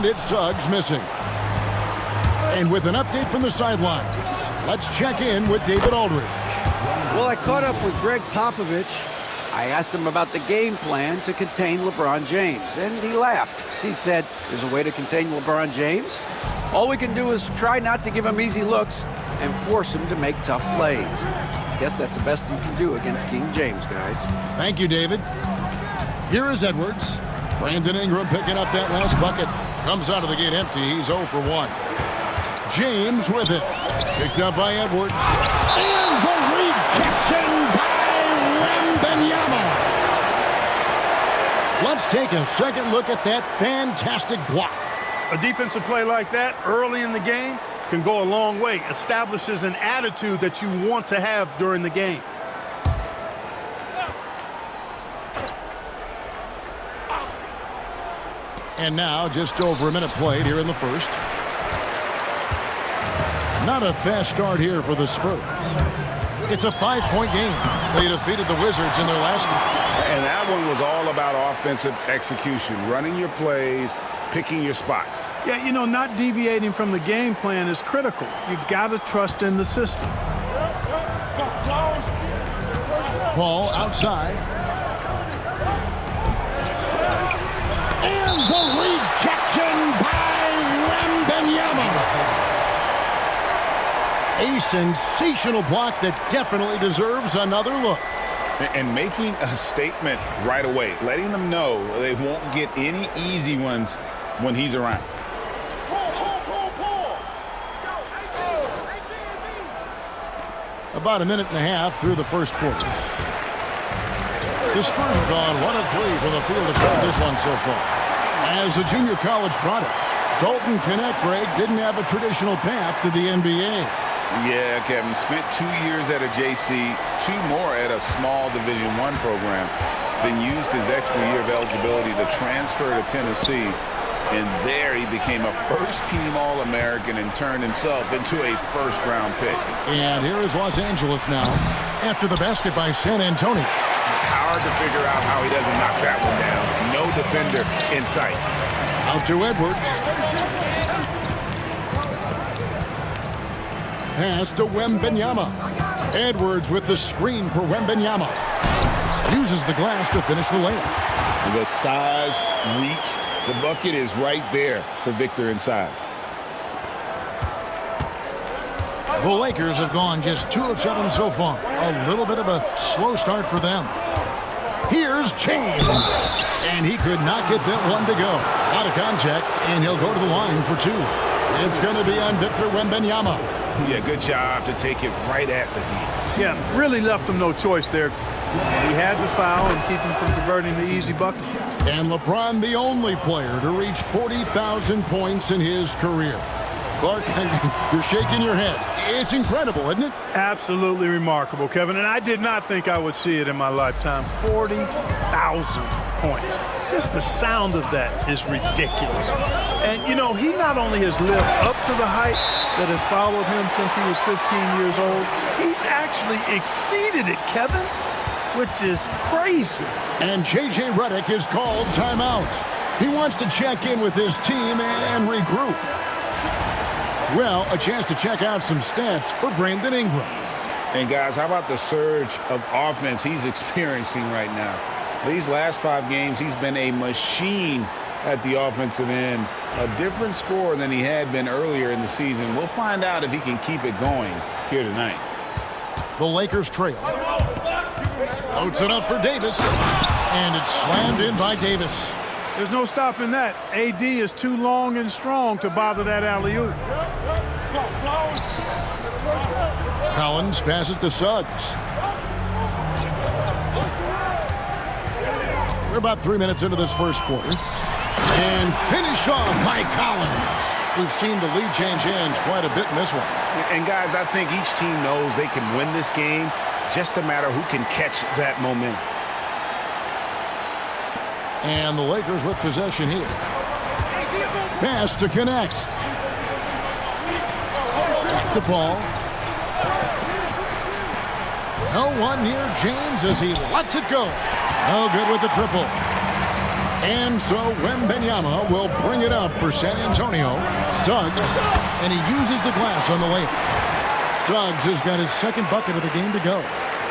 And it's Suggs missing. And with an update from the sidelines, let's check in with David Aldridge. Well, I caught up with Greg Popovich. I asked him about the game plan to contain LeBron James, and he laughed. He said, there's a way to contain LeBron James. All we can do is try not to give him easy looks and force him to make tough plays. Guess that's the best you can do against King James, guys. Thank you, David. Here is Edwards. Brandon Ingram picking up that last bucket. Comes out of the gate empty. He's 0 for 1. James with it. Picked up by Edwards. And the rejection by Wembanyama. Let's take a second look at that fantastic block. A defensive play like that early in the game can go a long way. Establishes an attitude that you want to have during the game. And now just over a minute played here in the first. Not a fast start here for the Spurs. It's a 5-point game. They defeated the Wizards in their last game. And that one was all about offensive execution, running your plays, picking your spots. Yeah, you know, not deviating from the game plan is critical. You got to trust in the system. Ball outside. And the rejection by Wembanyama. A sensational block that definitely deserves another look. And making a statement right away, letting them know they won't get any easy ones when he's around. About a minute and a half through the first quarter. The Spurs have gone 1 of 3 from the field to start this one so far. As a junior college product, Dalton Knecht, Greg, didn't have a traditional path to the NBA. Yeah, Kevin, spent 2 years at a JC, 2 more at a small Division I program, then used his extra year of eligibility to transfer to Tennessee. And there he became a first-team All-American and turned himself into a first-round pick. And here is Los Angeles now, after the basket by San Antonio. Hard to figure out how he doesn't knock that one down. No defender in sight. Out to Edwards. Pass to Wembanyama. Edwards with the screen for Wembanyama. Uses the glass to finish the layup. The size, reach, the bucket is right there for Victor inside. The Lakers have gone just 2 of 7 so far. A little bit of a slow start for them. Here's James. And he could not get that one to go. Out of contact, and he'll go to the line for 2. It's going to be on Victor Wembanyama. Yeah, good job to take it right at the knee. Yeah, really left him no choice there. He had to foul and keep him from converting the easy bucket. And LeBron, the only player to reach 40,000 points in his career. Clark, you're shaking your head. It's incredible, isn't it? Absolutely remarkable, Kevin. And I did not think I would see it in my lifetime. 40,000 points. Just the sound of that is ridiculous. And, you know, he not only has lived up to the hype that has followed him since he was 15 years old, he's actually exceeded it, Kevin, which is crazy. And J.J. Redick is called timeout. He wants to check in with his team and regroup. Well, a chance to check out some stats for Brandon Ingram. And, guys, how about the surge of offense he's experiencing right now? These last 5 games, he's been a machine at the offensive end. A different score than he had been earlier in the season. We'll find out if he can keep it going here tonight. The Lakers trail. Loads it up for Davis. And it's slammed in by Davis. There's no stopping that. AD is too long and strong to bother that alley-oop. Collins passes to Suggs. We're about 3 minutes into this first quarter. And finish off by Collins. We've seen the lead change hands quite a bit in this one. And, guys, I think each team knows they can win this game. Just a matter who can catch that momentum. And the Lakers with possession here. Pass to Knecht. Back the ball. No one near James as he lets it go. No good with the triple. And so Wembanyama will bring it up for San Antonio. Suggs, and he uses the glass on the layup. Suggs has got his second bucket of the game to go.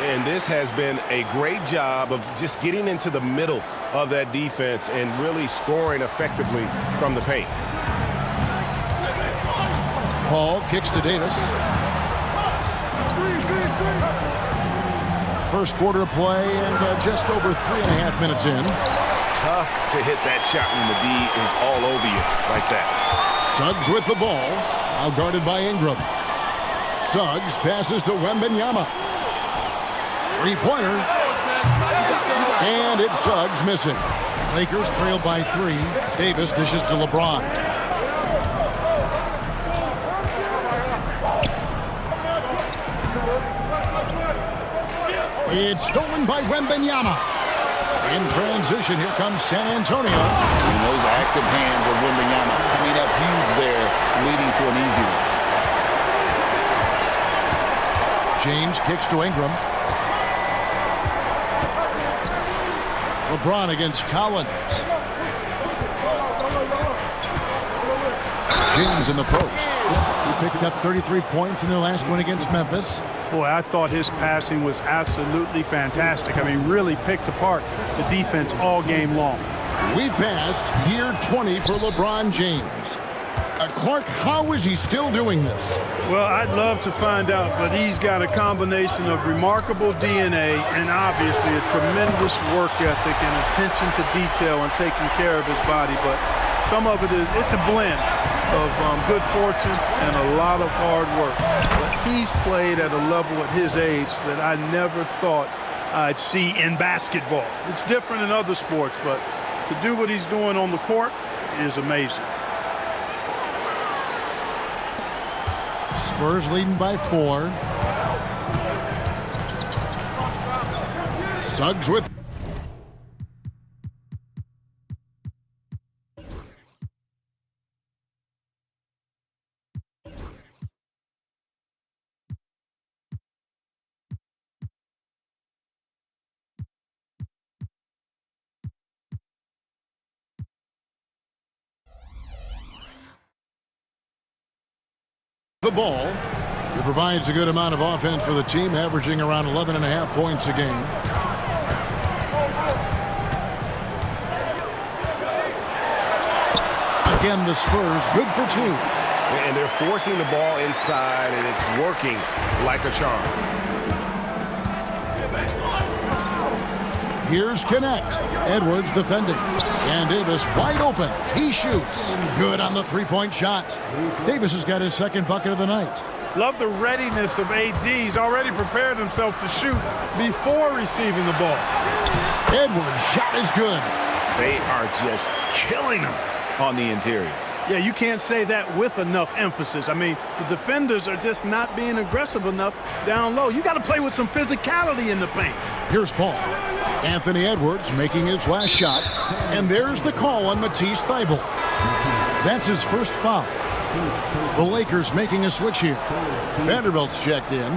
And this has been a great job of just getting into the middle of that defense and really scoring effectively from the paint. Paul kicks to Davis. First quarter of play and just over 3.5 minutes in. Tough to hit that shot when the D is all over you like that. Suggs with the ball. Now guarded by Ingram. Suggs passes to Wembanyama. Three-pointer. And it's Suggs missing. Lakers trail by 3. Davis dishes to LeBron. It's stolen by Wembanyama. In transition, here comes San Antonio. And those active hands of Wembanyama coming up huge there, leading to an easy one. James kicks to Ingram. LeBron against Collins. James in the post. He picked up 33 points in their last win against Memphis. Boy, I thought his passing was absolutely fantastic. I mean, really picked apart the defense all game long. We've passed year 20 for LeBron James. Clark, how is he still doing this? Well, I'd love to find out, but he's got a combination of remarkable DNA and obviously a tremendous work ethic and attention to detail and taking care of his body. But some of it's a blend of good fortune and a lot of hard work. But he's played at a level at his age that I never thought I'd see in basketball. It's different in other sports, but to do what he's doing on the court is amazing. Spurs leading by 4. Suggs with the ball. He provides a good amount of offense for the team, averaging around 11.5 points a game. Again, the Spurs good for 2. And they're forcing the ball inside, and it's working like a charm. Here's Connect. Edwards defending. And Davis wide open. He shoots. Good on the three-point shot. Davis has got his second bucket of the night. Love the readiness of AD. He's already prepared himself to shoot before receiving the ball. Edwards' shot is good. They are just killing him on the interior. Yeah, you can't say that with enough emphasis. I mean, the defenders are just not being aggressive enough down low. You got to play with some physicality in the paint. Here's Paul. Anthony Edwards making his last shot. And there's the call on Matisse Thybulle. That's his first foul. The Lakers making a switch here. Vanderbilt's checked in.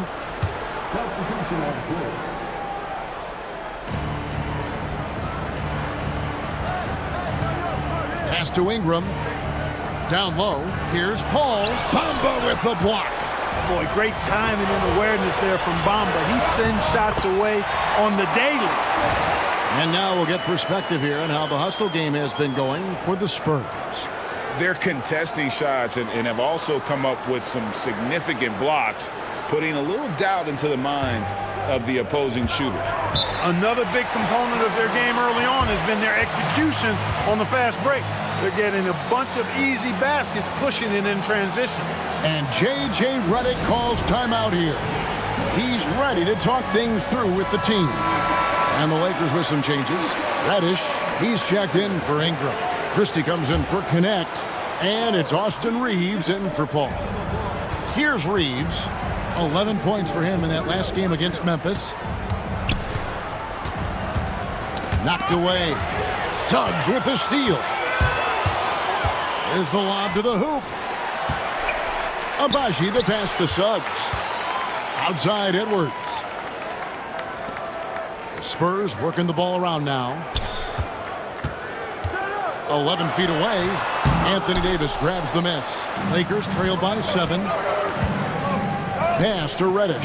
Pass to Ingram. Down low. Here's Paul. Bamba with the block. Boy, great timing and awareness there from Bamba. He sends shots away on the daily. And now we'll get perspective here on how the hustle game has been going for the Spurs. They're contesting shots and have also come up with some significant blocks, putting a little doubt into the minds of the opposing shooters. Another big component of their game early on has been their execution on the fast break. They're getting a bunch of easy baskets, pushing it in transition. And J.J. Redick calls timeout here. He's ready to talk things through with the team. And the Lakers with some changes. Reddish, he's checked in for Ingram. Christie comes in for Connect. And it's Austin Reeves in for Paul. Here's Reeves. 11 points for him in that last game against Memphis. Knocked away. Suggs with the steal. There's the lob to the hoop. Abaji the pass to Suggs. Outside Edwards. The Spurs working the ball around now. 11 feet away. Anthony Davis grabs the miss. Lakers trail by 7. Pass to Reddish.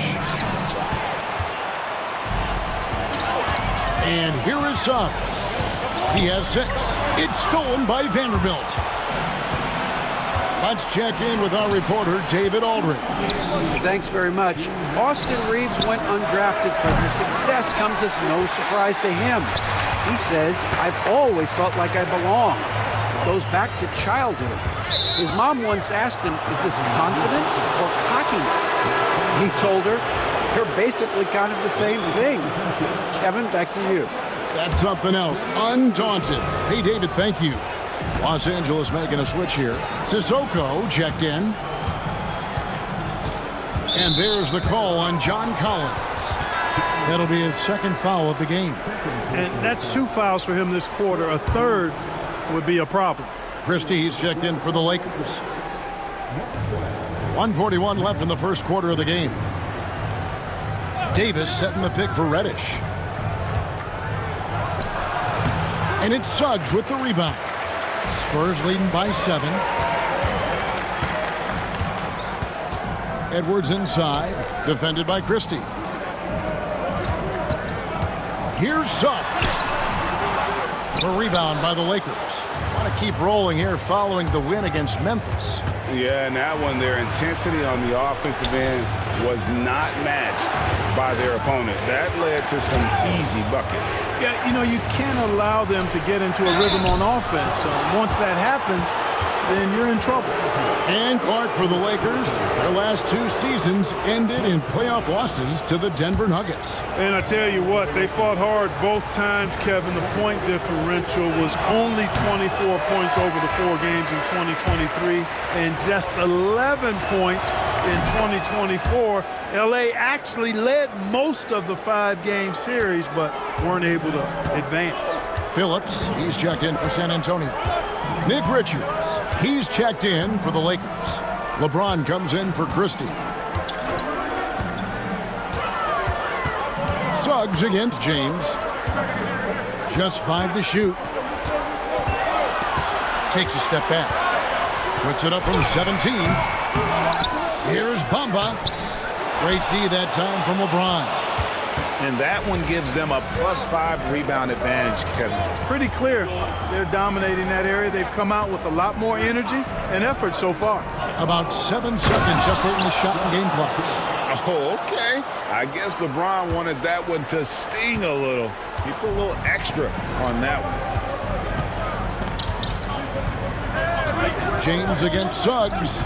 And here is Suggs. He has 6. It's stolen by Vanderbilt. Let's check in with our reporter, David Aldridge. Thanks very much. Austin Reeves went undrafted, but his success comes as no surprise to him. He says, "I've always felt like I belong." It goes back to childhood. His mom once asked him, "Is this confidence or cockiness?" He told her, "They're basically kind of the same thing." Kevin, back to you. That's something else. Undaunted. Hey, David, thank you. Los Angeles making a switch here. Sissoko checked in. And there's the call on John Collins. That'll be his second foul of the game. And that's 2 fouls for him this quarter. A third would be a problem. Christie's checked in for the Lakers. 1:41 left in the first quarter of the game. Davis setting the pick for Reddish. And it's Suggs with the rebound. Spurs leading by 7. Edwards inside, defended by Christie. Here's Suggs. The rebound by the Lakers. Want to keep rolling here following the win against Memphis. Yeah, and that one, their intensity on the offensive end was not matched by their opponent. That led to some easy buckets. Yeah, you know, you can't allow them to get into a rhythm on offense. So once that happens, then you're in trouble. And Clark for the Lakers. Their last 2 seasons ended in playoff losses to the Denver Nuggets. And I tell you what, they fought hard both times, Kevin. The point differential was only 24 points over the 4 games in 2023 and just 11 points in 2024. LA actually led most of the 5-game series, but weren't able to advance. Phillips, he's checked in for San Antonio. Nick Richards, he's checked in for the Lakers. LeBron comes in for Christie. Suggs against James. Just 5 to shoot. Takes a step back. Puts it up from 17. Here's Bamba. Great D that time from LeBron. And that one gives them a +5 rebound advantage, Kevin. Pretty clear. They're dominating that area. They've come out with a lot more energy and effort so far. About 7 seconds separating the shot and game clocks. Oh, okay. I guess LeBron wanted that one to sting a little. He put a little extra on that one. James against Suggs.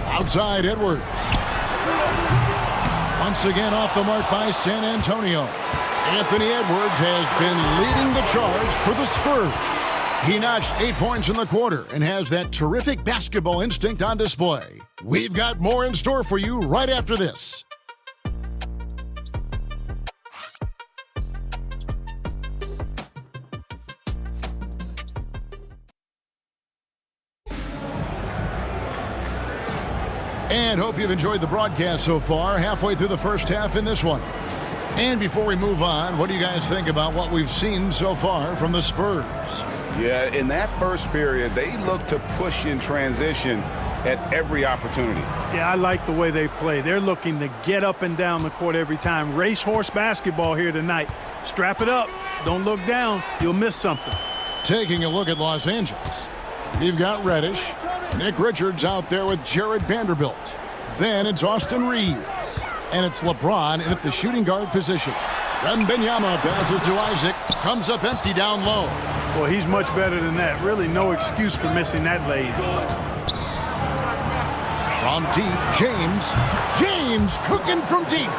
Outside Edwards. Once again off the mark by San Antonio. Anthony Edwards has been leading the charge for the Spurs. He notched 8 points in the quarter and has that terrific basketball instinct on display. We've got more in store for you right after this. And hope you've enjoyed the broadcast so far, halfway through the first half in this one. And before we move on, what do you guys think about what we've seen so far from the Spurs? Yeah, in that first period, they looked to push in transition at every opportunity. Yeah, I like the way they play. They're looking to get up and down the court every time. Racehorse basketball here tonight. Strap it up. Don't look down. You'll miss something. Taking a look at Los Angeles. You've got Reddish. Nick Richards out there with Jared Vanderbilt. Then it's Austin Reeves. And it's LeBron in at the shooting guard position. Wembanyama passes to Isaac. Comes up empty down low. Well, he's much better than that. Really no excuse for missing that lane. From deep, James cooking from deep.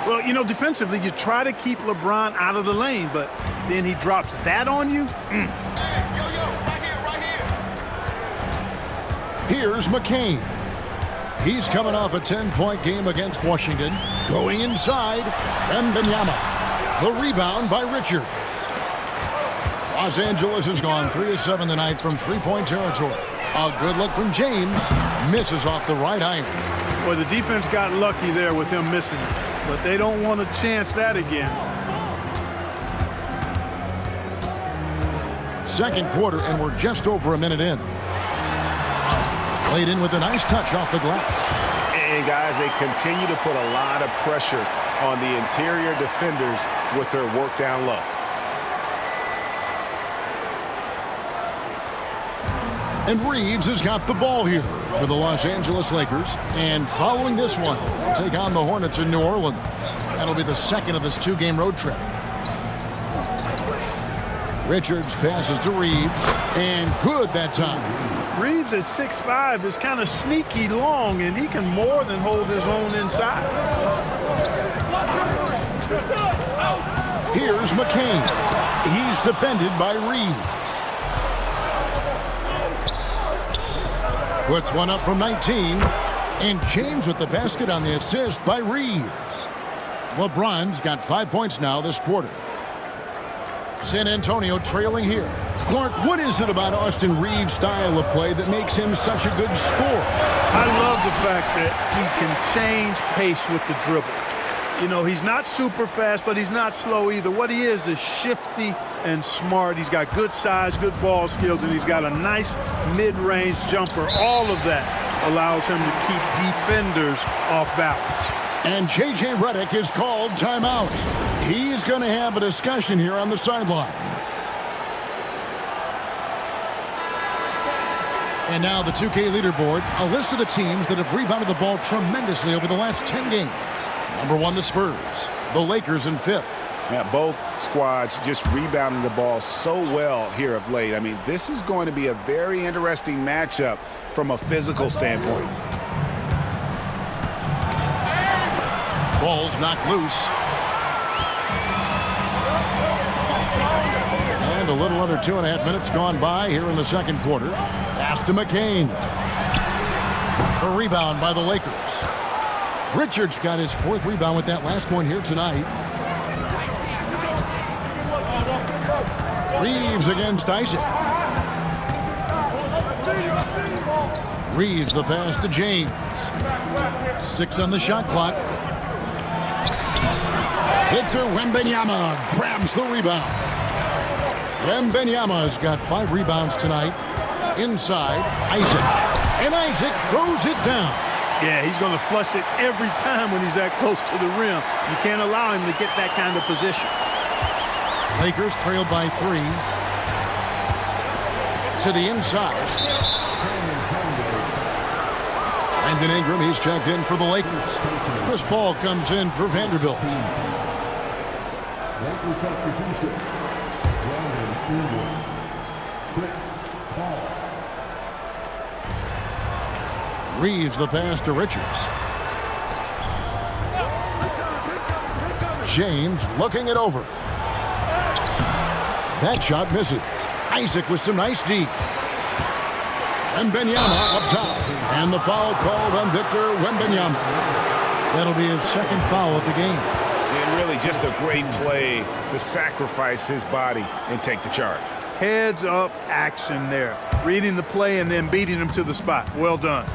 Well, you know, defensively, you try to keep LeBron out of the lane, but then he drops that on you. Here's McCain. He's coming off a 10-point game against Washington. Going inside, Wembanyama. The rebound by Richards. Los Angeles has gone 3 of 7 tonight from 3-point territory. A good look from James. Misses off the right iron. Well, the defense got lucky there with him missing it, but they don't want to chance that again. second quarter, and we're just over a minute in. Played in with a nice touch off the glass. And, guys, they continue to put a lot of pressure on the interior defenders with their work down low. And Reeves has got the ball here for the Los Angeles Lakers. And following this one, they'll take on the Hornets in New Orleans. That'll be the second of this two-game road trip. Richards passes to Reeves, and good that time. Reeves at 6'5" is kind of sneaky long, and he can more than hold his own inside. Here's McCain. He's defended by Reeves. Puts one up from 19. And James with the basket on the assist by Reeves. LeBron's got 5 points now this quarter. San Antonio trailing here. Clark, what is it about Austin Reeves' style of play that makes him such a good scorer? I love the fact that he can change pace with the dribble. You know, he's not super fast, but he's not slow either. What he is shifty and smart. He's got good size, good ball skills, and he's got a nice mid-range jumper. All of that allows him to keep defenders off balance. And J.J. Redick is called timeout. He's going to have a discussion here on the sideline. And now the 2K leaderboard, a list of the teams that have rebounded the ball tremendously over the last 10 games. Number 1, the Spurs. The Lakers in 5th. Yeah, both squads just rebounding the ball so well here of late. I mean, this is going to be a very interesting matchup from a physical standpoint. Ball's knocked loose. And a little under 2.5 minutes gone by here in the second quarter. Pass to McCain. A rebound by the Lakers. Richards got his 4th rebound with that last one here tonight. Reeves against Isaac. Reeves the pass to James. 6 on the shot clock. Victor Wembanyama grabs the rebound. Wembanyama's got 5 rebounds tonight. Inside, Isaac. And Isaac throws it down. Yeah, he's going to flush it every time when he's that close to the rim. You can't allow him to get that kind of position. Lakers trail by 3. To the inside. Brandon Ingram, he's checked in for the Lakers. Chris Paul comes in for Vanderbilt. Lakers substitution. Brandon Ingram. Chris Paul. Reeves the pass to Richards. James looking it over. That shot misses. Isaac with some nice D. And Wembanyama up top. And the foul called on Victor Wembanyama. That'll be his 2nd foul of the game. And really just a great play to sacrifice his body and take the charge. Heads up action there. Reading the play and then beating him to the spot. Well done.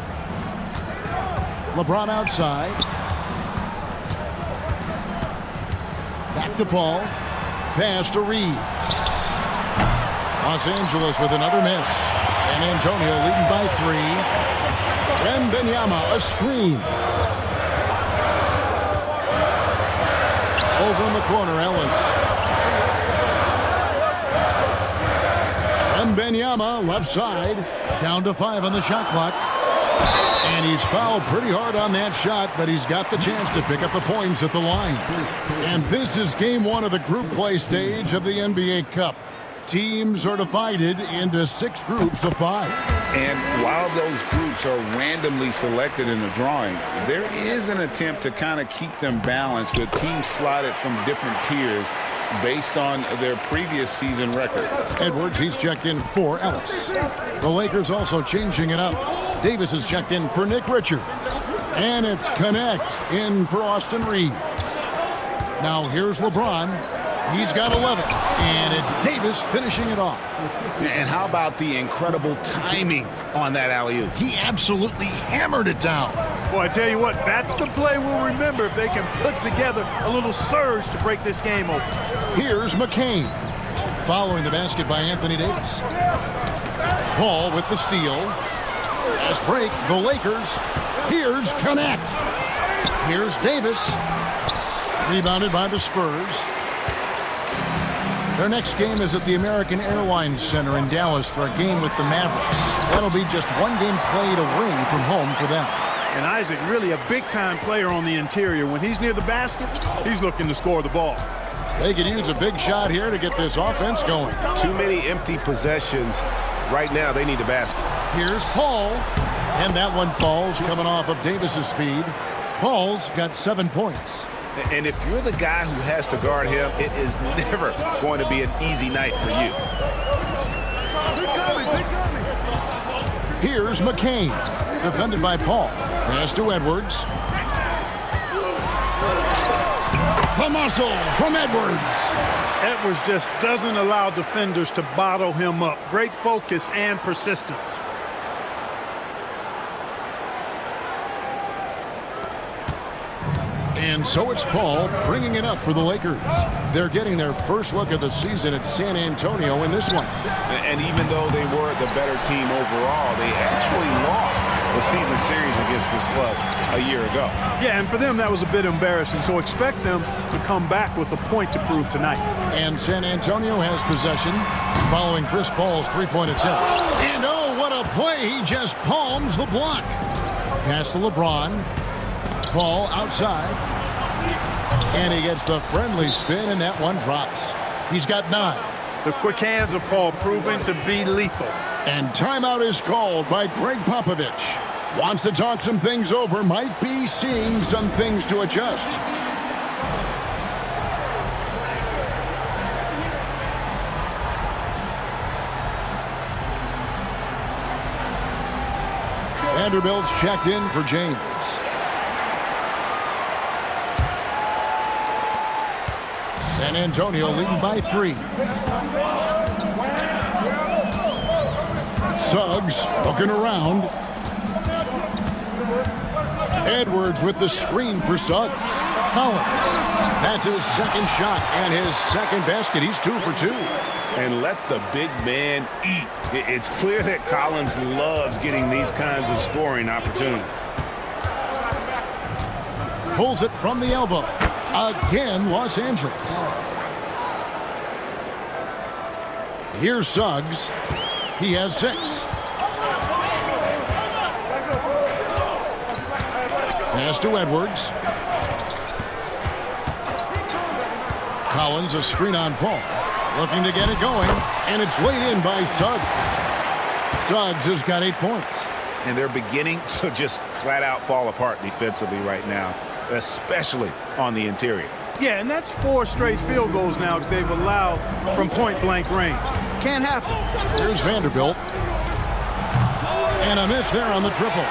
LeBron outside. Back to Paul. Pass to Reeves. Los Angeles with another miss. San Antonio leading by 3. Wembanyama, a screen. Over in the corner, Ellis. Wembanyama, left side. Down to 5 on the shot clock. And he's fouled pretty hard on that shot, but he's got the chance to pick up the points at the line. And this is game 1 of the group play stage of the NBA Cup. Teams are divided into 6 groups of 5. And while those groups are randomly selected in the drawing, there is an attempt to kind of keep them balanced with teams slotted from different tiers based on their previous season record. Edwards, he's checked in for Ellis. The Lakers also changing it up. Davis is checked in for Nick Richards. And it's Connect in for Austin Reeves. Now here's LeBron. He's got 11. And it's Davis finishing it off. And how about the incredible timing on that alley-oop? He absolutely hammered it down. Boy, I tell you what, that's the play we'll remember if they can put together a little surge to break this game open. Here's McCain. Following the basket by Anthony Davis. Paul with the steal. Fast break, the Lakers. Here's Connect. Here's Davis. Rebounded by the Spurs. Their next game is at the American Airlines Center in Dallas for a game with the Mavericks. That'll be just one game played away from home for them. And Isaac, really a big-time player on the interior. When he's near the basket, he's looking to score the ball. They could use a big shot here to get this offense going. Too many empty possessions. Right now, they need a basket. Here's Paul. And that one falls coming off of Davis's feed. Paul's got 7 points. And if you're the guy who has to guard him, it is never going to be an easy night for you. Here's McCain. Defended by Paul. Pass to Edwards. The muscle from Edwards. Edwards just doesn't allow defenders to bottle him up. Great focus and persistence. And so it's Paul bringing it up for the Lakers. They're getting their first look of the season at San Antonio in this one. And even though they were the better team overall, they actually lost the season series against this club a year ago. Yeah, and for them, that was a bit embarrassing. So expect them to come back with a point to prove tonight. And San Antonio has possession following Chris Paul's three-point attempt. And oh, what a play. He just palms the block. Pass to LeBron. Paul outside. And he gets the friendly spin, and that one drops. He's got 9. The quick hands of Paul proving to be lethal. And timeout is called by Greg Popovich. Wants to talk some things over, might be seeing some things to adjust. Vanderbilt's checked in for James. San Antonio leading by 3. Suggs looking around. Edwards with the screen for Suggs. Collins. That's his second shot and his second basket. He's 2 for 2. And let the big man eat. It's clear that Collins loves getting these kinds of scoring opportunities. Pulls it from the elbow. Again, Los Angeles. Here's Suggs. He has 6. Pass to Edwards. Collins, a screen on Paul. Looking to get it going, and it's laid in by Suggs. Suggs has got 8 points. And they're beginning to just flat out fall apart defensively right now, especially on the interior. Yeah, and that's 4 straight field goals now they've allowed from point-blank range. Can't happen. Here's Vanderbilt. And a miss there on the triple.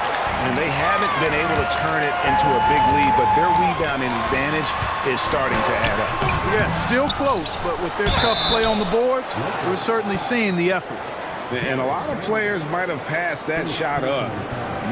And they haven't been able to turn it into a big lead, but their rebounding advantage is starting to add up. Yeah, still close, but with their tough play on the boards, we're certainly seeing the effort. And a lot of players might have passed that shot up.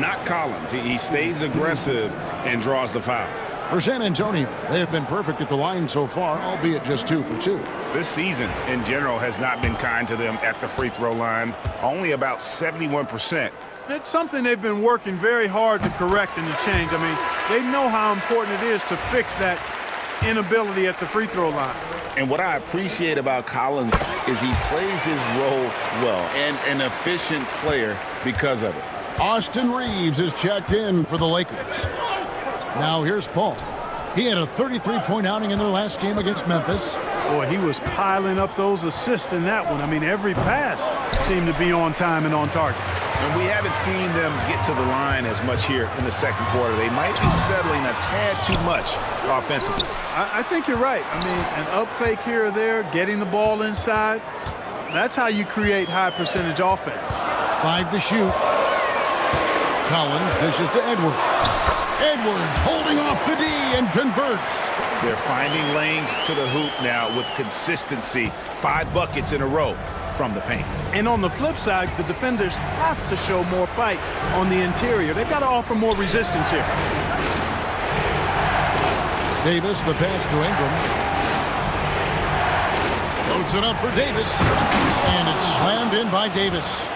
Not Collins. He stays aggressive and draws the foul. For San Antonio, they have been perfect at the line so far, albeit just 2 for 2. This season, in general, has not been kind to them at the free throw line. Only about 71%. It's something they've been working very hard to correct and to change. I mean, they know how important it is to fix that inability at the free throw line. And what I appreciate about Collins is he plays his role well and an efficient player because of it. Austin Reeves is checked in for the Lakers. Now here's Paul. He had a 33-point outing in their last game against Memphis. Boy, he was piling up those assists in that one. I mean, every pass seemed to be on time and on target. And we haven't seen them get to the line as much here in the second quarter. They might be settling a tad too much offensively. I think you're right. I mean, an up fake here or there, getting the ball inside, that's how you create high percentage offense. 5 to shoot. Collins dishes to Edwards. Edwards holding off the D and converts. They're finding lanes to the hoop now with consistency. 5 buckets in a row from the paint. And on the flip side, the defenders have to show more fight on the interior. They've got to offer more resistance here. Davis, the pass to Ingram. Loads it up for Davis. And it's slammed in by Davis.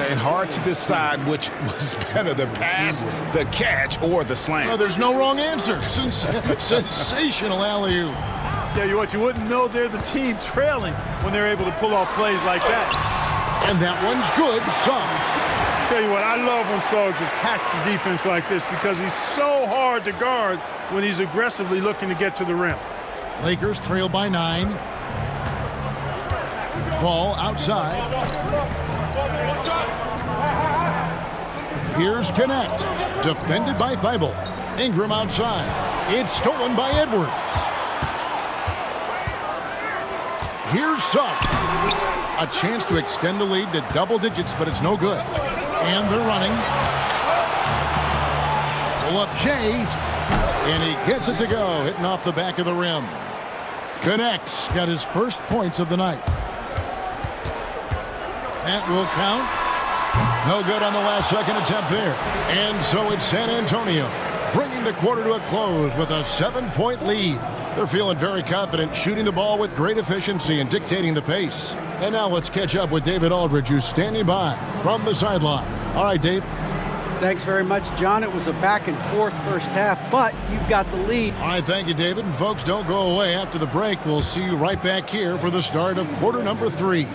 And hard to decide which was better, the pass, the catch, or the slam. Oh, there's no wrong answer. Sensational alley-oop. Tell you what, you wouldn't know they're the team trailing when they're able to pull off plays like that. And that one's good. Suggs. Tell you what, I love when Suggs attacks the defense like this because he's so hard to guard when he's aggressively looking to get to the rim. Lakers trail by 9. Ball outside. Here's Connect. Defended by Thibault. Ingram outside. It's stolen by Edwards. Here's Suggs. A chance to extend the lead to double digits, but it's no good. And they're running. Pull up Jay. And he gets it to go, hitting off the back of the rim. Connects. Got his first points of the night. That will count. No good on the last second attempt there. And so it's San Antonio bringing the quarter to a close with a 7-point lead. They're feeling very confident, shooting the ball with great efficiency and dictating the pace. And now let's catch up with David Aldridge, who's standing by from the sideline. All right, Dave. Thanks very much, John. It was a back-and-forth first half, but you've got the lead. All right, thank you, David. And folks, don't go away. After the break, we'll see you right back here for the start of quarter number 3.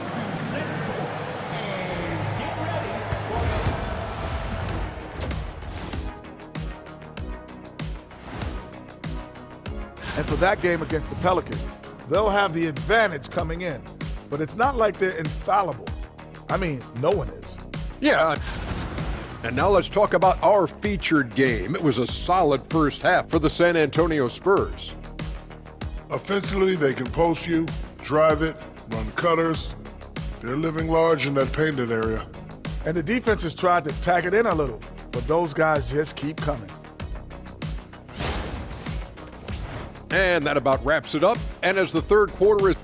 And for that game against the Pelicans, they'll have the advantage coming in. But it's not like they're infallible. I mean, no one is. Yeah. And now let's talk about our featured game. It was a solid first half for the San Antonio Spurs. Offensively, they can post you, drive it, run cutters. They're living large in that painted area. And the defense has tried to pack it in a little, but those guys just keep coming. And that about wraps it up. And as the third quarter is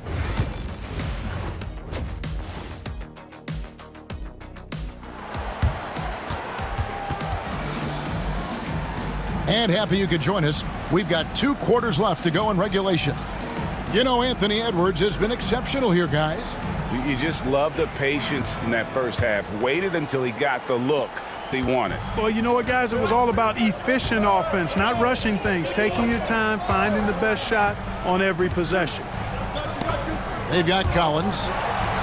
And happy you could join us. We've got 2 quarters left to go in regulation. You know, Anthony Edwards has been exceptional here, guys. You just love the patience in that first half. Waited until he got the look he wanted. Well, you know what, guys? It was all about efficient offense, not rushing things, taking your time, finding the best shot on every possession. They've got Collins.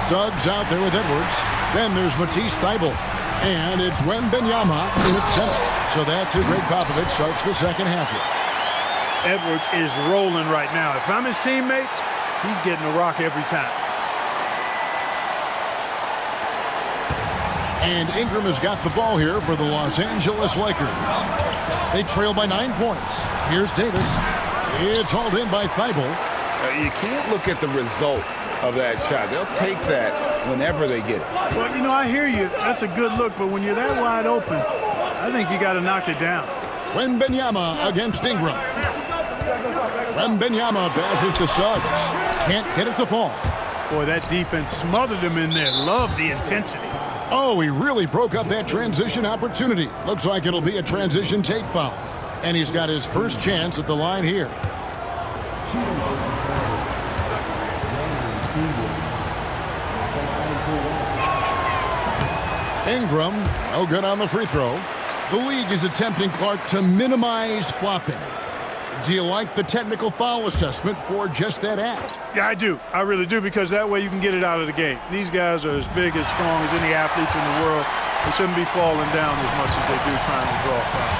Suggs out there with Edwards. Then there's Matisse Thybulle. And it's MYNBA in its center. So that's who Greg Popovich starts the second half with. Edwards is rolling right now. If I'm his teammates, he's getting a rock every time. And Ingram has got the ball here for the Los Angeles Lakers. They trail by 9 points. Here's Davis. It's hauled in by Thybulle. You can't look at the result of that shot. They'll take that whenever they get it. Well, you know, I hear you. That's a good look, but when you're that wide open, I think you got to knock it down. MYNBA against Ingram. MYNBA passes to Suggs. Can't get it to fall. Boy, that defense smothered him in there. Love the intensity. Oh, he really broke up that transition opportunity. Looks like it'll be a transition take foul. And he's got his first chance at the line here. Ingram, no good on the free throw. The league is attempting, Clark, to minimize flopping. Do you like the technical foul assessment for just that act? Yeah, I do. I really do, because that way you can get it out of the game. These guys are as big, as strong as any athletes in the world. They shouldn't be falling down as much as they do trying to draw foul.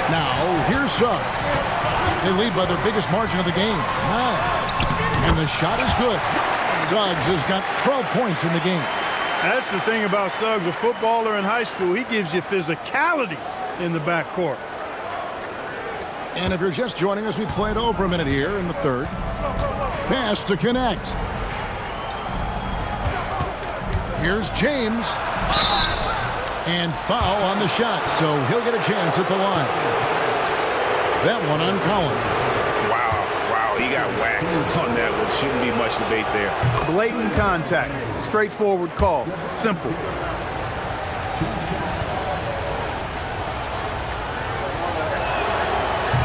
Now, here's Suggs. They lead by their biggest margin of the game, 9. And the shot is good. Suggs has got 12 points in the game. That's the thing about Suggs, a footballer in high school. He gives you physicality in the backcourt. And if you're just joining us, we played over a minute here in the third. Pass to Connect. Here's James. And foul on the shot, so he'll get a chance at the line. That one on Collins. Wow, he got whacked on that one. Shouldn't be much debate there. Blatant contact. Straightforward call. Simple.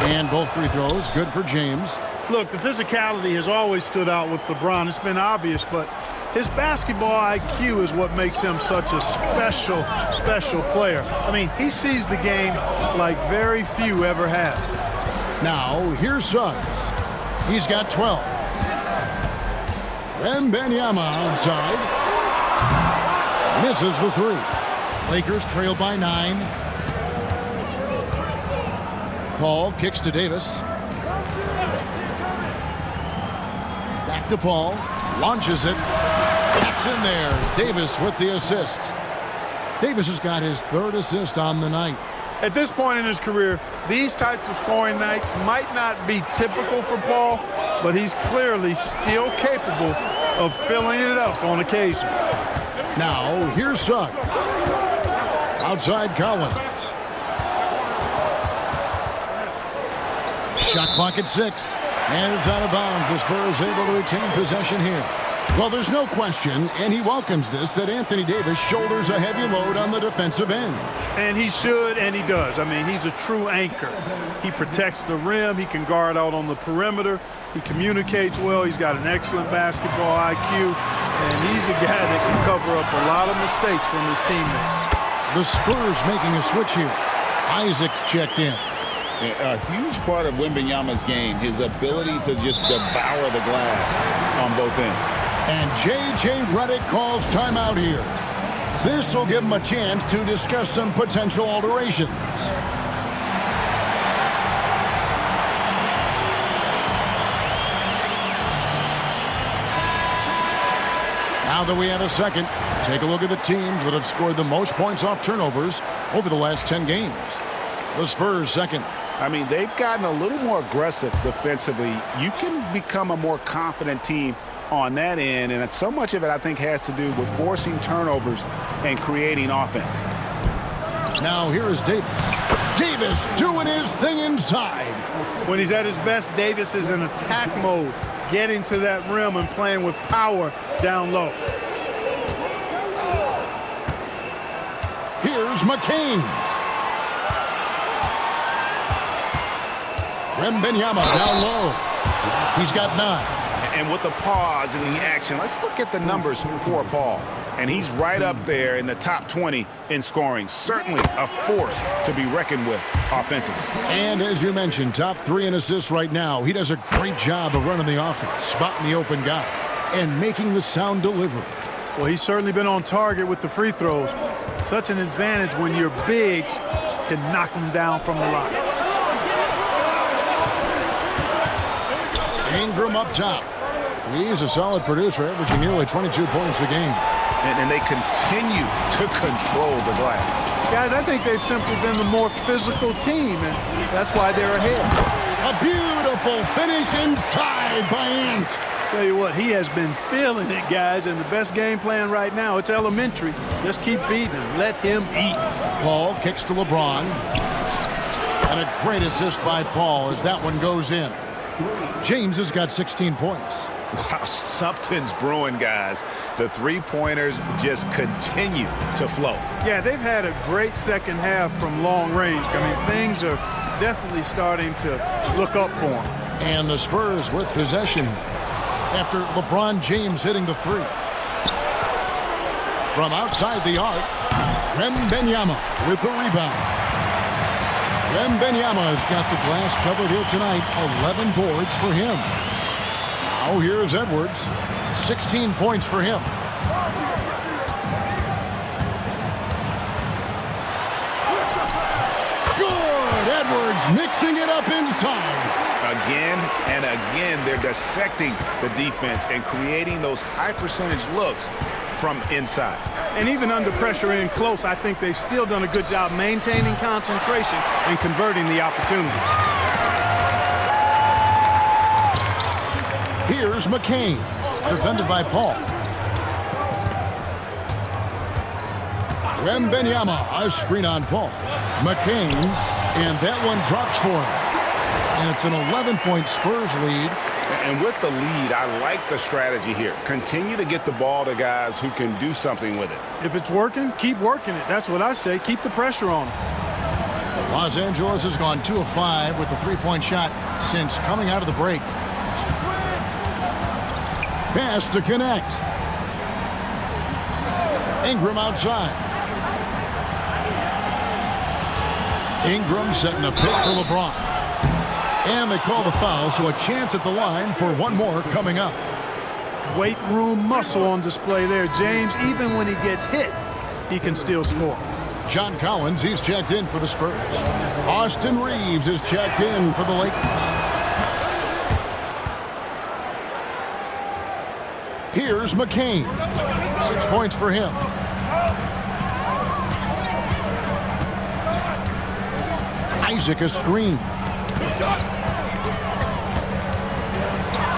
And both free throws, good for James. Look, the physicality has always stood out with LeBron. It's been obvious, but his basketball IQ is what makes him such a special, special player. I mean, he sees the game like very few ever have. Now, here's Suggs. He's got 12. MYNBA outside. Misses the three. Lakers trail by 9. Paul kicks to Davis. Back to Paul. Launches it. That's in there. Davis with the assist. Davis has got his 3rd assist on the night. At this point in his career, these types of scoring nights might not be typical for Paul, but he's clearly still capable of filling it up on occasion. Now, here's Suggs. Outside Collins. Shot clock at 6. And it's out of bounds. The Spurs able to retain possession here. Well, there's no question, and he welcomes this, that Anthony Davis shoulders a heavy load on the defensive end. And he should, and he does. I mean, he's a true anchor. He protects the rim. He can guard out on the perimeter. He communicates well. He's got an excellent basketball IQ. And he's a guy that can cover up a lot of mistakes from his teammates. The Spurs making a switch here. Isaac's checked in. A huge part of Wembanyama's game, his ability to just devour the glass on both ends. And J.J. Redick calls timeout here. This will give him a chance to discuss some potential alterations. Now that we have a second, take a look at the teams that have scored the most points off turnovers over the last 10 games. The Spurs second. I mean, they've gotten a little more aggressive defensively. You can become a more confident team on that end, and so much of it, I think, has to do with forcing turnovers and creating offense. Now here is Davis. Davis doing his thing inside. When he's at his best, Davis is in attack mode, getting to that rim and playing with power down low. Here's McCain. MYNBA down low. He's got 9. And with the pause and the action, let's look at the numbers for Paul. And he's right up there in the top 20 in scoring. Certainly a force to be reckoned with offensively. And as you mentioned, top 3 in assists right now. He does a great job of running the offense, spotting the open guy, and making the sound delivery. Well, he's certainly been on target with the free throws. Such an advantage when your bigs can knock them down from the line. Ingram up top. He's a solid producer, averaging nearly 22 points a game. And they continue to control the glass. Guys, I think they've simply been the more physical team, and that's why they're ahead. A beautiful finish inside by Ant. Tell you what, he has been feeling it, guys, and the best game plan right now, it's elementary. Just keep feeding him. Let him eat. Paul kicks to LeBron. And a great assist by Paul as that one goes in. James has got 16 points. Wow, something's brewing, guys. The three-pointers just continue to flow. Yeah, they've had a great second half from long range. I mean, things are definitely starting to look up for them. And the Spurs with possession after LeBron James hitting the three. From outside the arc, MYNBA with the rebound. MYNBA has got the glass covered here tonight. 11 boards for him. Now here's Edwards. 16 points for him. Good! Edwards mixing it up inside. Again and again, they're dissecting the defense and creating those high-percentage looks from inside. And even under pressure in close, I think they've still done a good job maintaining concentration and converting the opportunities. Here's McCain, defended by Paul. MYNBA, a screen on Paul. McCain, and that one drops for him. And it's an 11-point Spurs lead. And with the lead, I like the strategy here. Continue to get the ball to guys who can do something with it. If it's working, keep working it. That's what I say. Keep the pressure on them. Los Angeles has gone 2 of 5 with the three-point shot since coming out of the break. Pass to connect. Ingram outside. Ingram setting a pick for LeBron. And they call the foul, so a chance at the line for one more coming up. Weight room muscle on display there, James. Even when he gets hit, he can still score. John Collins, he's checked in for the Spurs. Austin Reeves is checked in for the Lakers. Here's McCain. 6 points for him. Isaac a screen.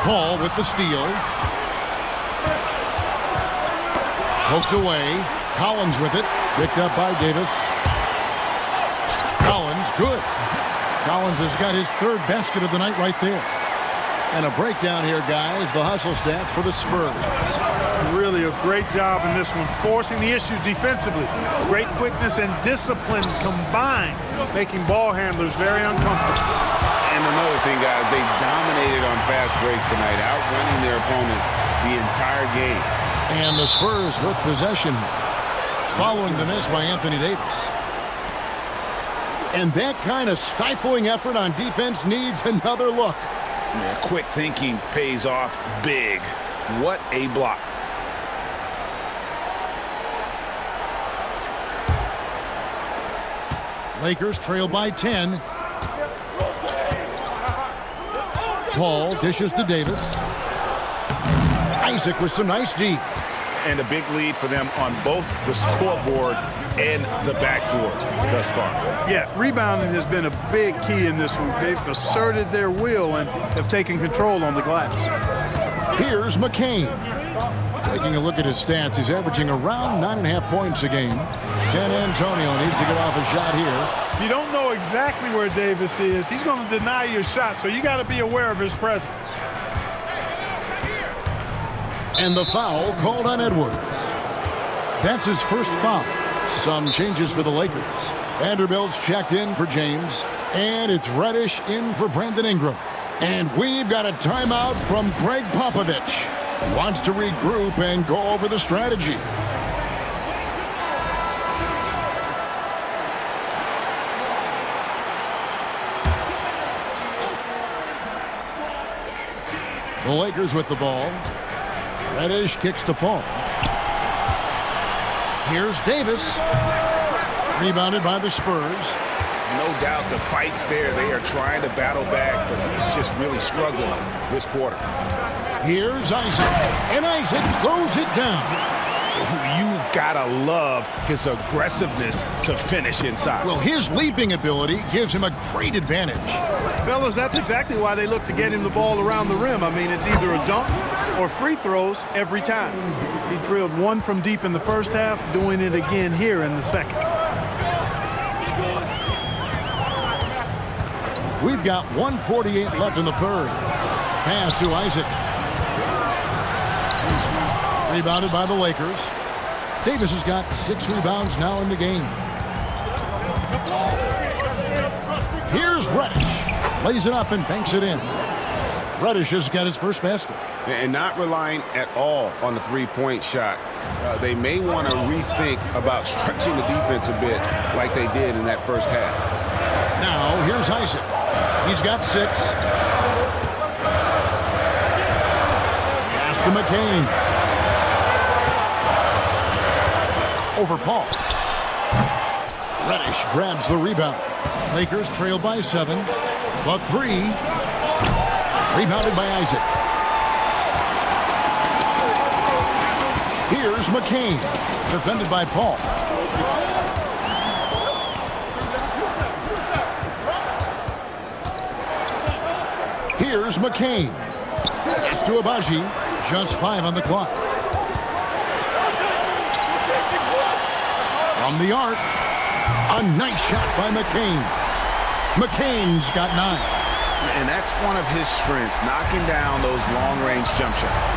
Paul with the steal. Poked away. Collins with it. Picked up by Davis. Collins, good. Collins has got his third basket of the night right there. And a breakdown here, guys. The hustle stats for the Spurs. Really a great job in this one, forcing the issue defensively. Great quickness and discipline combined, making ball handlers very uncomfortable. And another thing, guys, they dominated on fast breaks tonight, outrunning their opponent the entire game. And the Spurs with possession following the miss by Anthony Davis. And that kind of stifling effort on defense needs another look. Yeah, quick thinking pays off big. What a block. Lakers trail by 10. Paul dishes to Davis. Isaac with some nice deep. And a big lead for them on both the scoreboard and the backboard thus far. Yeah, rebounding has been a big key in this one. They've asserted their will and have taken control on the glass. Here's McCain. Taking a look at his stats, he's averaging around 9.5 points a game. San Antonio needs to get off a shot here. If you don't know exactly where Davis is, he's going to deny your shot, so you got to be aware of his presence. And the foul called on Edwards. That's his first foul. Some changes for the Lakers. Vanderbilt's checked in for James. And it's Reddish in for Brandon Ingram. And we've got a timeout from Greg Popovich. He wants to regroup and go over the strategy. The Lakers with the ball. Reddish kicks to Paul. Here's Davis. Rebounded by the Spurs. No doubt the fight's there. They are trying to battle back, but he's just really struggling this quarter. Here's Isaac. And Isaac throws it down. You've got to love his aggressiveness to finish inside. Well, his leaping ability gives him a great advantage. Fellas, that's exactly why they look to get him the ball around the rim. I mean, it's either a dunk or free throws every time. He drilled one from deep in the first half, doing it again here in the second. We've got 1:48 left in the third. Pass to Isaac. Rebounded by the Lakers. Davis has got 6 rebounds now in the game. Here's Reddish. Lays it up and banks it in. Reddish has got his first basket. And not relying at all on the three-point shot. They may want to rethink about stretching the defense a bit like they did in that first half. Now, here's Isaac. He's got 6. Pass to McCain. Over Paul. Reddish grabs the rebound. Lakers trail by 7. The 3. Rebounded by Isaac. Here's McCain. Defended by Paul. Here's McCain. Pass to Abaji. Just 5 on the clock. From the arc. A nice shot by McCain. McCain's got 9. And that's one of his strengths, knocking down those long-range jump shots.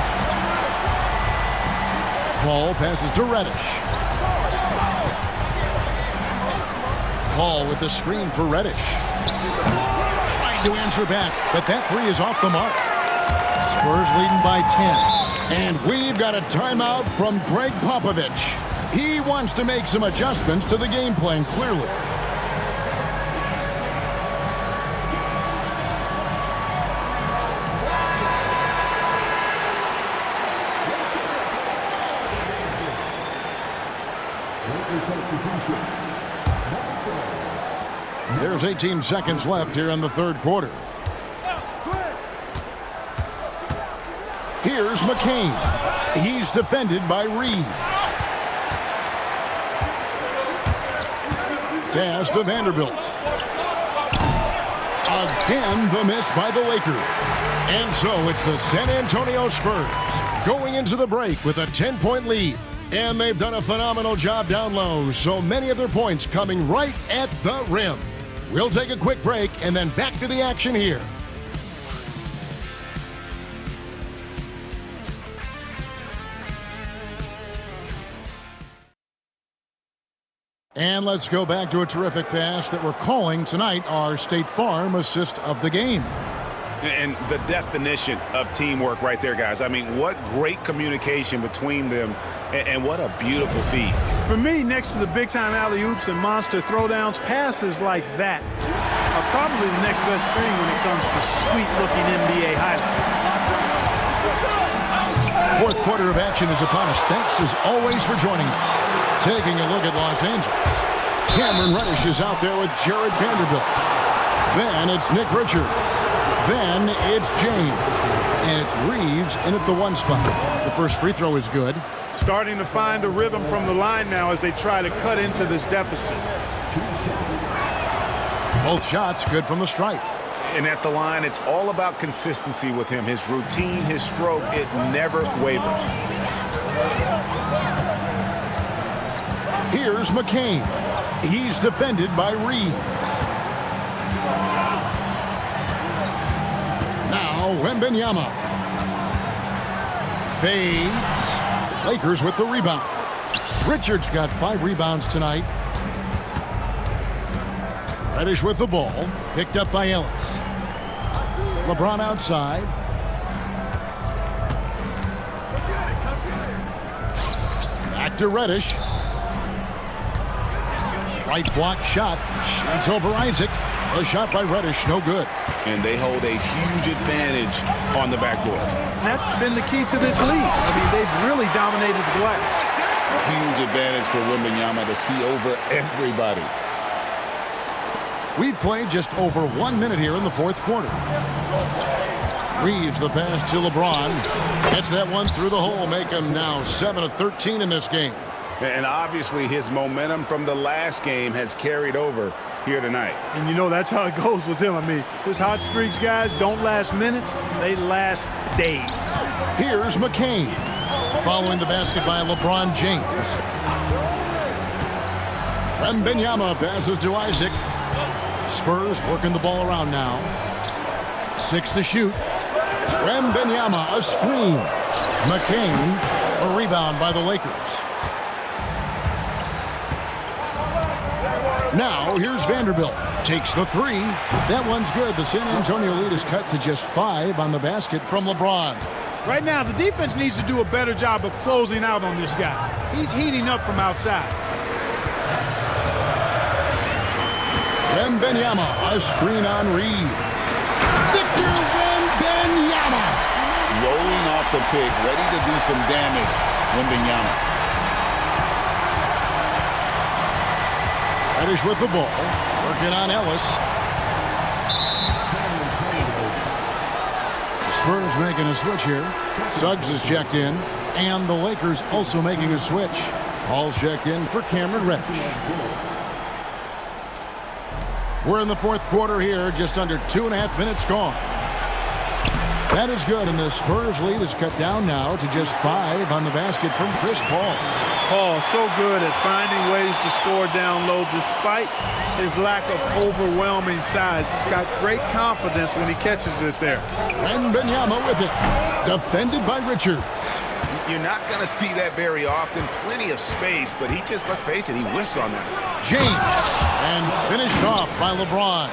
Paul passes to Reddish. Paul with the screen for Reddish. Trying to answer back, but that 3 is off the mark. Spurs leading by 10. And we've got a timeout from Greg Popovich. He wants to make some adjustments to the game plan, clearly. There's 18 seconds left here in the third quarter. Here's McCain. He's defended by Reed. Pass to Vanderbilt. Again, the miss by the Lakers. And so it's the San Antonio Spurs going into the break with a 10-point lead. And they've done a phenomenal job down low, so many of their points coming right at the rim. We'll take a quick break and then back to the action here. And let's go back to a terrific pass that we're calling tonight our State Farm assist of the game. And the definition of teamwork right there, guys. I mean, what great communication between them, and what a beautiful feed. For me, next to the big-time alley-oops and monster throwdowns, passes like that are probably the next best thing when it comes to sweet-looking NBA highlights. Fourth quarter of action is upon us. Thanks, as always, for joining us. Taking a look at Los Angeles. Cameron Reddish is out there with Jared Vanderbilt. Then it's Nick Richards. Then it's James. And it's Reeves in at the one spot. The first free throw is good. Starting to find a rhythm from the line now as they try to cut into this deficit. Both shots good from the stripe. And at the line, it's all about consistency with him. His routine, his stroke, it never wavers. Here's McCain. He's defended by Reed. Now Wembanyama. Fades. Lakers with the rebound. Richards got 5 rebounds tonight. Reddish with the ball. Picked up by Ellis. LeBron outside. Back to Reddish. Right block shot. Shoots over Isaac. A shot by Reddish, no good. And they hold a huge advantage on the backboard. And that's been the key to this league. I mean, they've really dominated the glass. Huge advantage for Wembanyama to see over everybody. We've played just over 1 minute here in the fourth quarter. Reeves the pass to LeBron. Gets that one through the hole, make him now 7 of 13 in this game. And obviously his momentum from the last game has carried over here tonight. And you know that's how it goes with him. I mean, his hot streaks, guys, don't last minutes. They last days. Here's McCain. Following the basket by LeBron James. Wembanyama passes to Isaac. Spurs working the ball around now. 6 to shoot. Wembanyama, a screen. McCain, a rebound by the Lakers. Now, here's Vanderbilt. Takes the 3. That one's good. The San Antonio lead is cut to just 5 on the basket from LeBron. Right now, the defense needs to do a better job of closing out on this guy. He's heating up from outside. Wembanyama, a screen on Reed. Victor Wembanyama. Rolling off the pick, ready to do some damage. Wembanyama. Reddish with the ball. Working on Ellis. The Spurs making a switch here. Suggs is checked in. And the Lakers also making a switch. Paul's checked in for Cameron Reddish. We're in the fourth quarter here, just under 2.5 minutes gone. That is good, and the Spurs lead is cut down now to just 5 on the basket from Chris Paul. Paul, so good at finding ways to score down low despite his lack of overwhelming size. He's got great confidence when he catches it there. Wembanyama with it. Defended by Richards. You're not going to see that very often. Plenty of space, but he just, let's face it, he whiffs on that. James. And finished off by LeBron.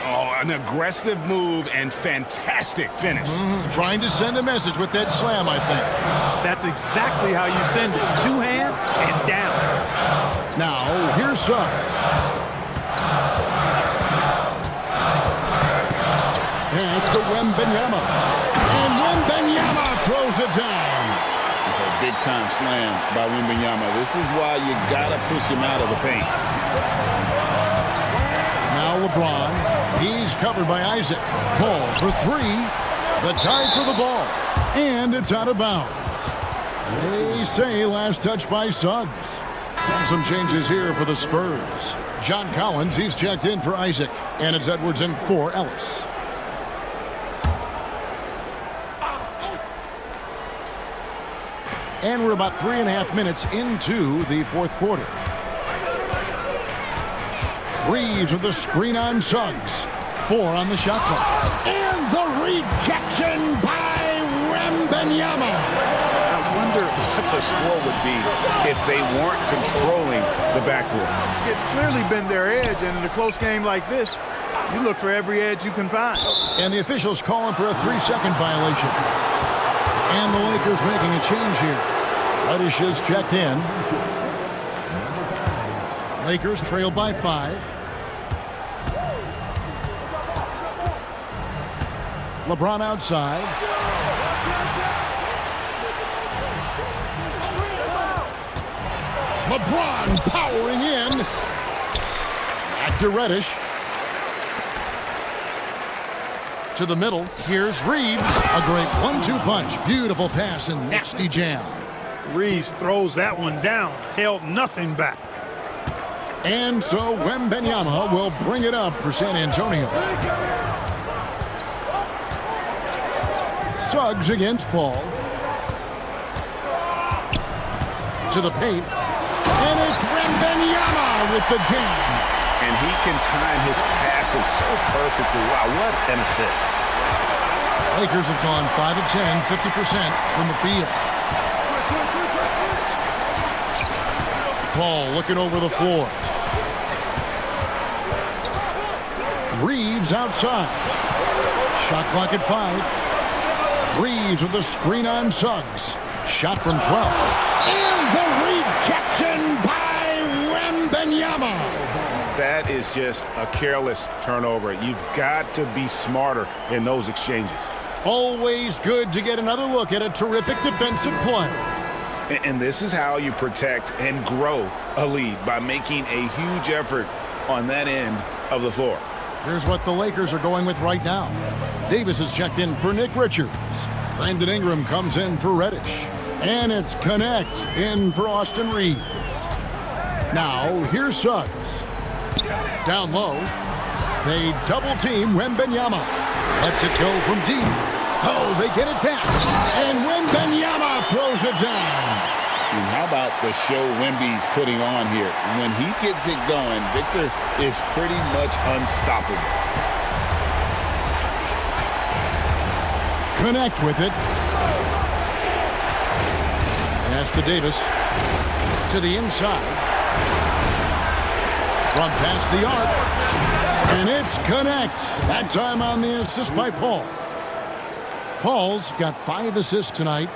Oh, an aggressive move and fantastic finish. Trying to send a message with that slam, I think. That's exactly how you send it. 2 hands and down. Now, here's Suggs. Pass to Wembanyama. And Wembanyama throws it down. A big-time slam by Wembanyama. This is why you got to push him out of the paint. Now LeBron. He's covered by Isaac. Paul for 3. The tie for the ball. And it's out of bounds. They say last touch by Suggs. Some changes here for the Spurs. John Collins, he's checked in for Isaac. And it's Edwards in for Ellis. And we're about 3.5 minutes into the fourth quarter. Reeves with the screen on Suggs. 4 on the shot clock. And the rejection by Wembanyama. I wonder what the score would be if they weren't controlling the backcourt. It's clearly been their edge, and in a close game like this, you look for every edge you can find. And the officials calling for a 3-second violation. And the Lakers making a change here. Reddish is checked in. Lakers trail by 5. LeBron outside. LeBron powering in. Back to Reddish. To the middle. Here's Reeves. A great 1-2 punch. Beautiful pass and nasty jam. Reeves throws that one down. Held nothing back. And so Wembanyama will bring it up for San Antonio. Suggs against Paul. To the paint. And it's Wembanyama with the jam. And he can time his passes so perfectly. Wow, what an assist. Lakers have gone 5 of 10, 50% from the field. Paul looking over the floor. Reeves outside. Shot clock at 5. Reeves with the screen on Suggs. Shot from 12. And the rejection by Wembanyama. That is just a careless turnover. You've got to be smarter in those exchanges. Always good to get another look at a terrific defensive play. And this is how you protect and grow a lead, by making a huge effort on that end of the floor. Here's what the Lakers are going with right now. Davis is checked in for Nick Richards. Brandon Ingram comes in for Reddish. And it's Connect in for Austin Reeves. Now, here's Suggs. Down low. They double team Wembanyama. Lets it go from deep. Oh, they get it back. And Wembanyama throws it down. And how about the show Wemby's putting on here? When he gets it going, Victor is pretty much unstoppable. Connect with it. Pass to Davis. To the inside. From past the arc. And it's Connect. That time on the assist by Paul. Paul's got 5 assists tonight.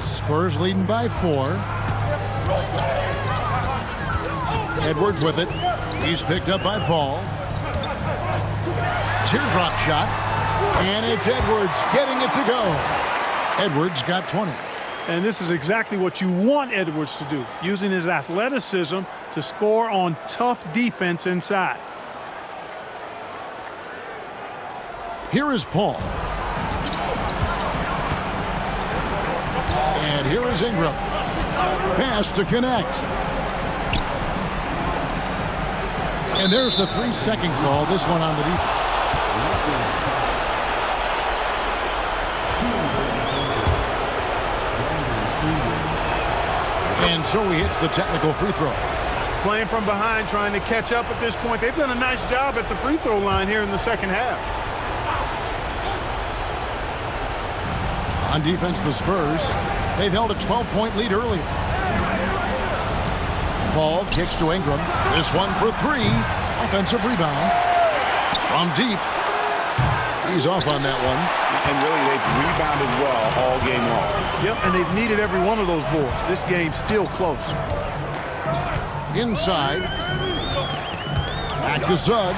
Spurs leading by 4. Edwards with it. He's picked up by Paul. Teardrop shot. And it's Edwards getting it to go. Edwards got 20. And this is exactly what you want Edwards to do, using his athleticism to score on tough defense inside. Here is Paul. And here is Ingram. Pass to Connect. And there's the 3-second call, this one on the defense. And so he hits the technical free throw. Playing from behind, trying to catch up at this point. They've done a nice job at the free throw line here in the second half. On defense, the Spurs, they've held a 12-point lead earlier. ball, kicks to Ingram. This one for three. Offensive rebound. From deep. He's off on that one. And really, they've rebounded well all game long. Yep, and they've needed every one of those boards. This game's still close. Inside. Back to Suggs.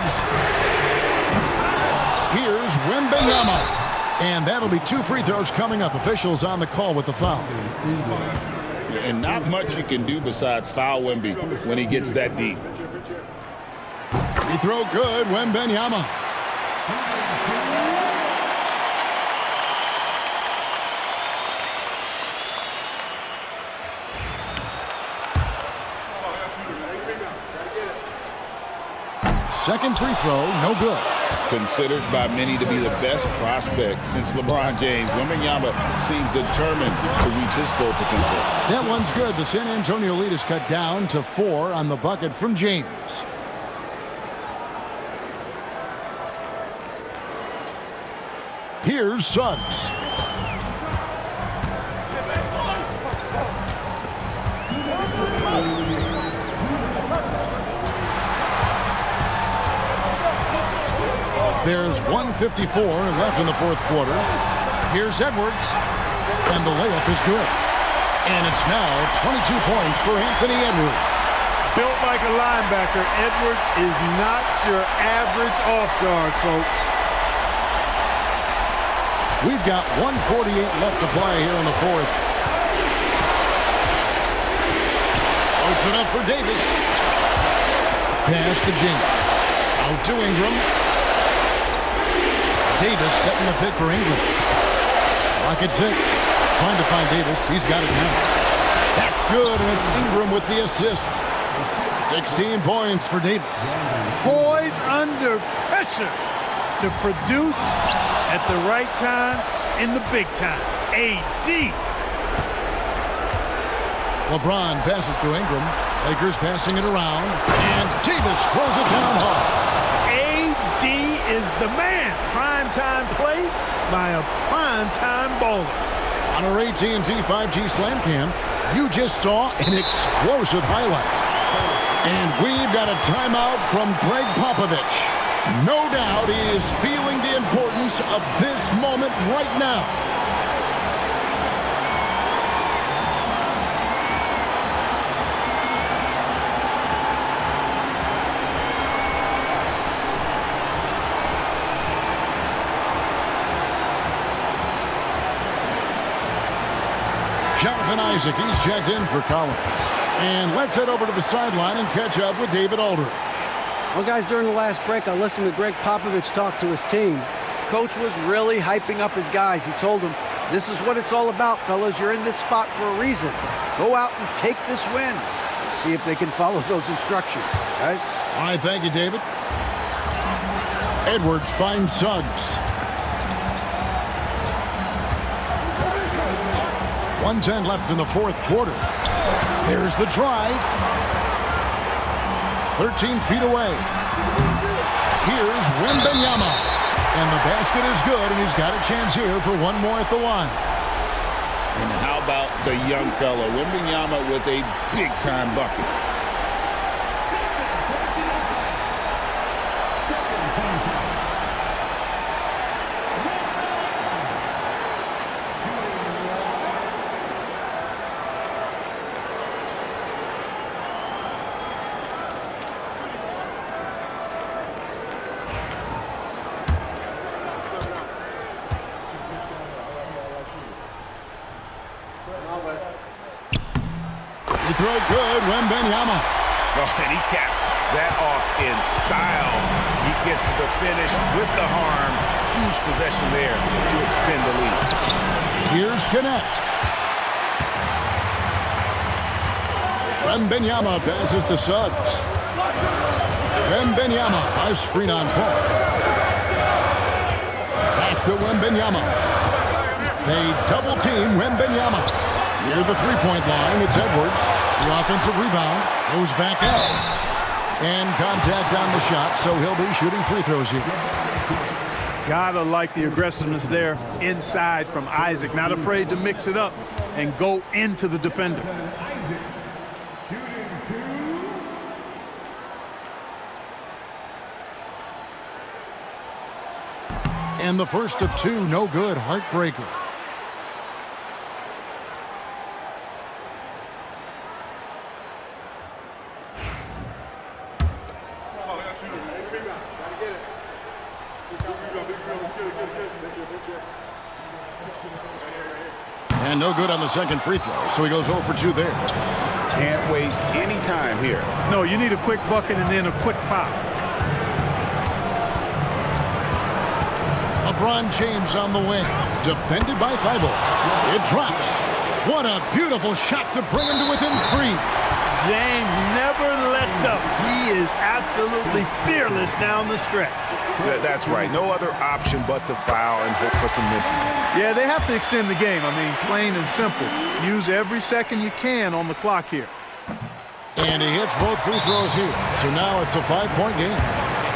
Here's MYNBA. And that'll be 2 free throws coming up. Officials on the call with the foul. And not much you can do besides foul Wemby when he gets that deep. Free throw good, MYNBA. Second free throw, no good. Considered by many to be the best prospect since LeBron James, Wembanyama seems determined to reach his full potential. That one's good. The San Antonio lead is cut down to 4 on the bucket from James. Here's Suggs. There's 1:54 left in the fourth quarter. Here's Edwards, and the layup is good. And it's now 22 points for Anthony Edwards. Built like a linebacker, Edwards is not your average off guard, folks. We've got 1:48 left to play here in the fourth. Puts it up for Davis. Pass to James. Out to Ingram. Davis setting the pick for Ingram. Clock at 6. Trying to find Davis. He's got it now. That's good, and it's Ingram with the assist. 16 points for Davis. Poised under pressure to produce at the right time in the big time. AD. LeBron passes to Ingram. Lakers passing it around. And Davis throws it down hard. AD is the man. Primetime play by a primetime bowler. On our AT&T 5G Slam Cam, you just saw an explosive highlight. And we've got a timeout from Greg Popovich. No doubt he is feeling the importance of this moment right now. Jonathan Isaac, he's checked in for Collins. And let's head over to the sideline and catch up with David Aldridge. Well, guys, during the last break, I listened to Greg Popovich talk to his team. Coach was really hyping up his guys. He told them, this is what it's all about, fellas. You're in this spot for a reason. Go out and take this win. Let's see if they can follow those instructions, guys. All right, thank you, David. Edwards finds Suggs. 1:10 left in the fourth quarter. There's the drive. 13 feet away. Here's MYNBA. And the basket is good, and he's got a chance here for one more at the line. And how about the young fella, Wembanyama, with a big-time bucket. He throw good, MYNBA. Oh, and he caps that off in style. He gets the finish with the harm. Huge possession there to extend the lead. Here's Connect. MYNBA passes to Suggs. MYNBA, a screen on Paul. Back to MYNBA. They double team MYNBA. Near the three-point line, it's Edwards. The offensive rebound goes back out. And contact on the shot, so he'll be shooting free throws here. Gotta like the aggressiveness there inside from Isaac. Not afraid to mix it up and go into the defender. And the first of two, no good, heartbreaker. And no good on the second free throw, so he goes 0 for 2 there. Can't waste any time here. No, you need a quick bucket and then a quick foul. LeBron James on the wing, defended by Thibault. It drops. What a beautiful shot to bring him to within 3. James never lets up. He is absolutely fearless down the stretch. That's right. No other option but to foul and hope for some misses. Yeah, they have to extend the game. I mean, plain and simple. Use every second you can on the clock here. And he hits both free throws here. So now it's a 5-point game.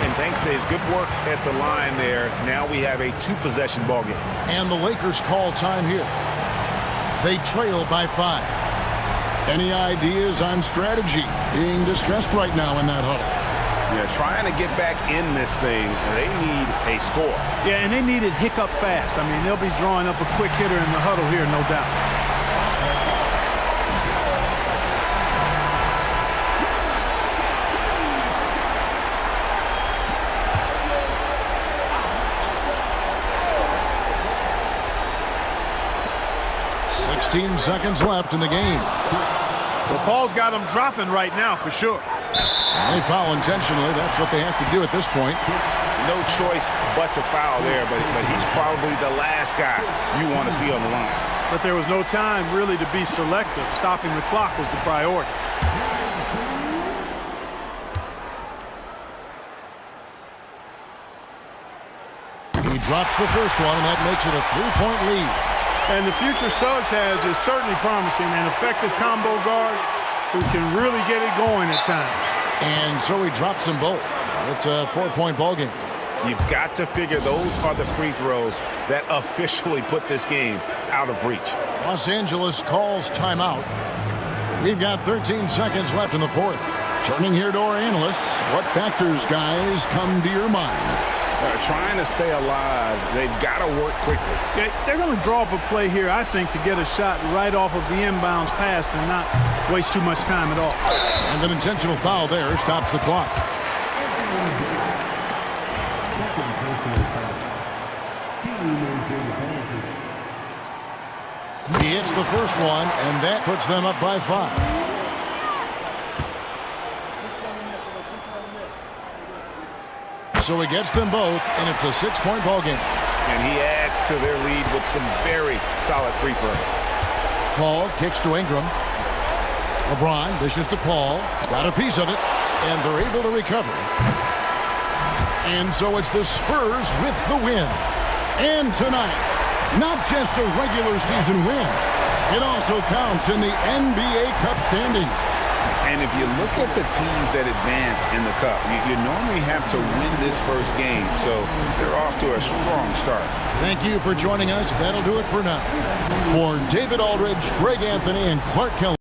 And thanks to his good work at the line there, now we have a 2-possession ball game. And the Lakers call time here. They trail by 5. Any ideas on strategy? Being distressed right now in that huddle. Yeah, trying to get back in this thing, they need a score. Yeah, and they need it hiccup fast. I mean, they'll be drawing up a quick hitter in the huddle here, no doubt. Seconds left in the game. Well, Paul's got them dropping right now for sure. They foul intentionally. That's what they have to do at this point. No choice but to foul there, but he's probably the last guy you want to see on the line. But there was no time really to be selective. Stopping the clock was the priority. He drops the first one, and that makes it a 3-point lead. And the future Suggs has is certainly promising, an effective combo guard who can really get it going at times. And so he drops them both. It's a 4-point ball game. You've got to figure those are the free throws that officially put this game out of reach. Los Angeles calls timeout. We've got 13 seconds left in the fourth. Turning here to our analysts, what factors, guys, come to your mind? Trying to stay alive, they've got to work quickly. Yeah, they're going to draw up a play here, I think, to get a shot right off of the inbounds pass and not waste too much time at all. And an intentional foul there stops the clock. He hits the first one, and that puts them up by 5. So he gets them both, and it's a 6-point ball game. And he adds to their lead with some very solid free throws. Paul kicks to Ingram. LeBron dishes to Paul. Got a piece of it, and they're able to recover. And so it's the Spurs with the win. And tonight, not just a regular season win, it also counts in the NBA Cup standing. And if you look at the teams that advance in the Cup, you normally have to win this first game, so they're off to a strong start. Thank you for joining us. That'll do it for now. For David Aldridge, Greg Anthony, and Clark Kelly.